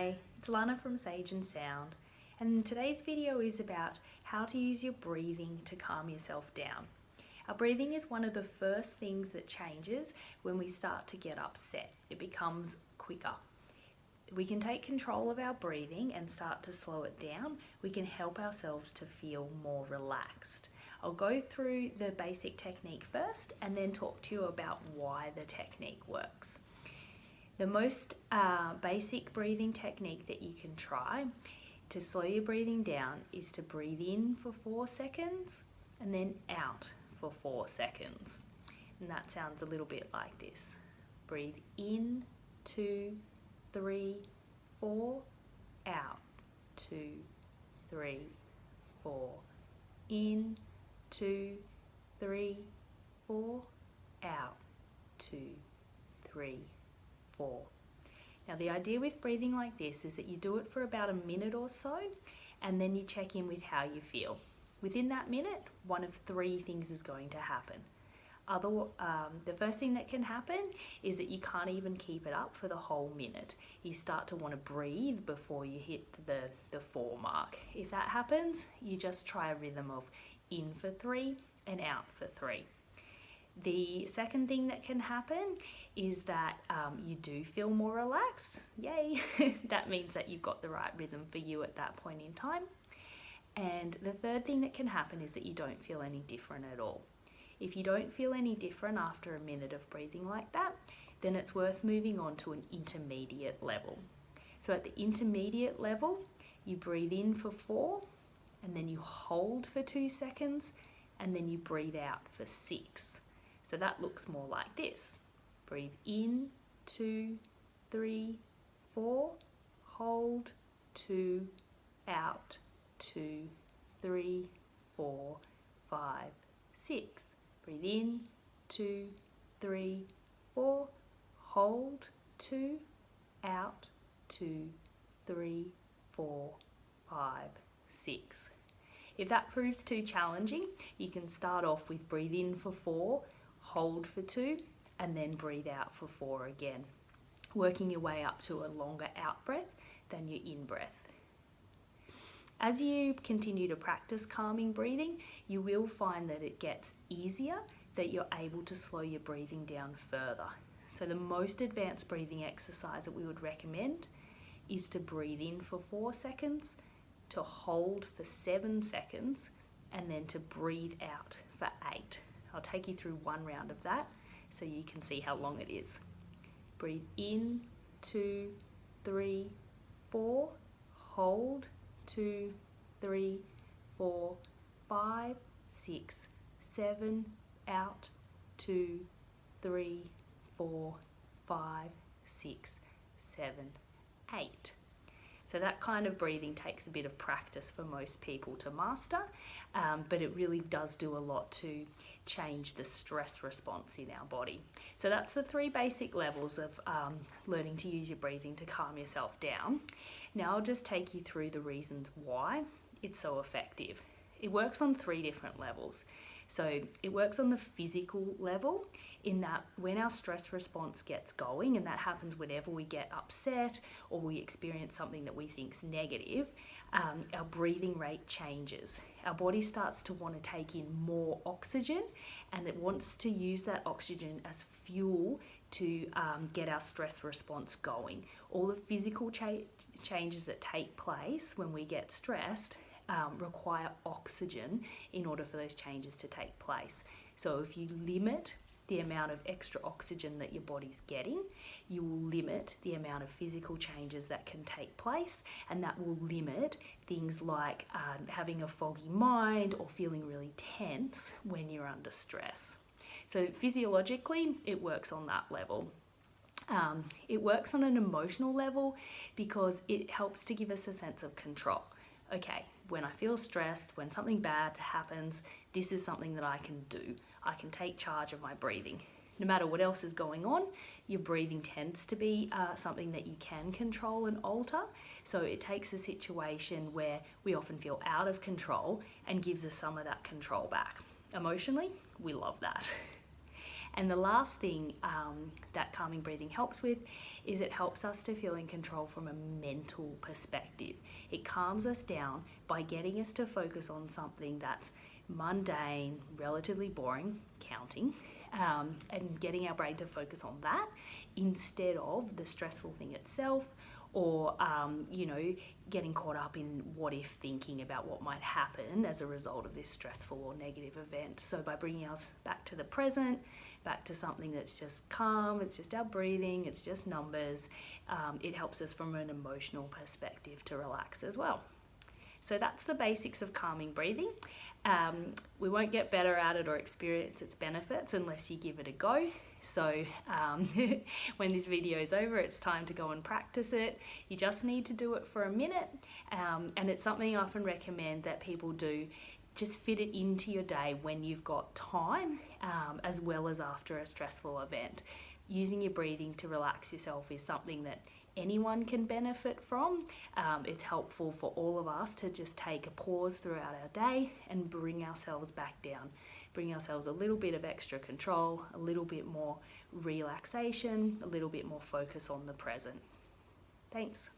Hi, it's Lana from Sage and Sound, and today's video is about how to use your breathing to calm yourself down. Our breathing is one of the first things that changes when we start to get upset. It becomes quicker. We can take control of our breathing and start to slow it down. We can help ourselves to feel more relaxed. I'll go through the basic technique first and then talk to you about why the technique works. The most basic breathing technique that you can try to slow your breathing down is to breathe in for 4 seconds and then out for 4 seconds. And that sounds a little bit like this. Breathe in, 2, 3, 4, out, 2, 3, 4, in, 2, 3, 4, out, 2, 3, 4. Now the idea with breathing like this is that you do it for about a minute or so and then you check in with how you feel. Within that minute, one of 3 things is going to happen. The first thing that can happen is that you can't even keep it up for the whole minute. You start to want to breathe before you hit the 4 mark. If that happens, you just try a rhythm of in for 3 and out for 3. The second thing that can happen is that you do feel more relaxed. Yay! That means that you've got the right rhythm for you at that point in time. And the third thing that can happen is that you don't feel any different at all. If you don't feel any different after a minute of breathing like that, then it's worth moving on to an intermediate level. So at the intermediate level, you breathe in for 4, and then you hold for 2 seconds, and then you breathe out for 6. So that looks more like this. Breathe in, 2, 3, 4, hold, 2, out, 2, 3, 4, 5, 6. Breathe in, 2, 3, 4, hold, 2, out, 2, 3, 4, 5, 6. If that proves too challenging, you can start off with breathe in for 4, hold for 2, and then breathe out for 4 again, working your way up to a longer out breath than your in breath. As you continue to practice calming breathing, you will find that it gets easier, that you're able to slow your breathing down further. So the most advanced breathing exercise that we would recommend is to breathe in for 4 seconds, to hold for 7 seconds, and then to breathe out for 8. I'll take you through one round of that so you can see how long it is. Breathe in, 2, 3, 4, hold, 2, 3, 4, 5, 6, 7, out, 2, 3, 4, 5, 6, 7, 8. So that kind of breathing takes a bit of practice for most people to master, but it really does do a lot to change the stress response in our body. So that's the 3 basic levels of learning to use your breathing to calm yourself down. Now I'll just take you through the reasons why it's so effective. It works on 3 different levels. So it works on the physical level in that when our stress response gets going, and that happens whenever we get upset or we experience something that we think is negative, our breathing rate changes. Our body starts to want to take in more oxygen, and it wants to use that oxygen as fuel to get our stress response going. All the physical changes that take place when we get stressed require oxygen in order for those changes to take place. So if you limit the amount of extra oxygen that your body's getting, you will limit the amount of physical changes that can take place, and that will limit things like having a foggy mind or feeling really tense when you're under stress. So physiologically, it works on that level. It works on an emotional level because it helps to give us a sense of control. Okay, when I feel stressed, when something bad happens, this is something that I can do. I can take charge of my breathing. No matter what else is going on, your breathing tends to be something that you can control and alter. So it takes a situation where we often feel out of control and gives us some of that control back. Emotionally, we love that. And the last thing that calming breathing helps with is it helps us to feel in control from a mental perspective. It calms us down by getting us to focus on something that's mundane, relatively boring, counting, and getting our brain to focus on that instead of the stressful thing itself, or getting caught up in what if thinking about what might happen as a result of this stressful or negative event. So by bringing us back to the present, back to something that's just calm, it's just our breathing, it's just numbers, it helps us from an emotional perspective to relax as well. So that's the basics of calming breathing. We won't get better at it or experience its benefits unless you give it a go. So when this video is over, it's time to go and practice it. You just need to do it for a minute, and it's something I often recommend that people do. Just fit it into your day when you've got time, as well as after a stressful event. Using your breathing to relax yourself is something that anyone can benefit from. It's helpful for all of us to just take a pause throughout our day and bring ourselves back down. Bring ourselves a little bit of extra control, a little bit more relaxation, a little bit more focus on the present. Thanks.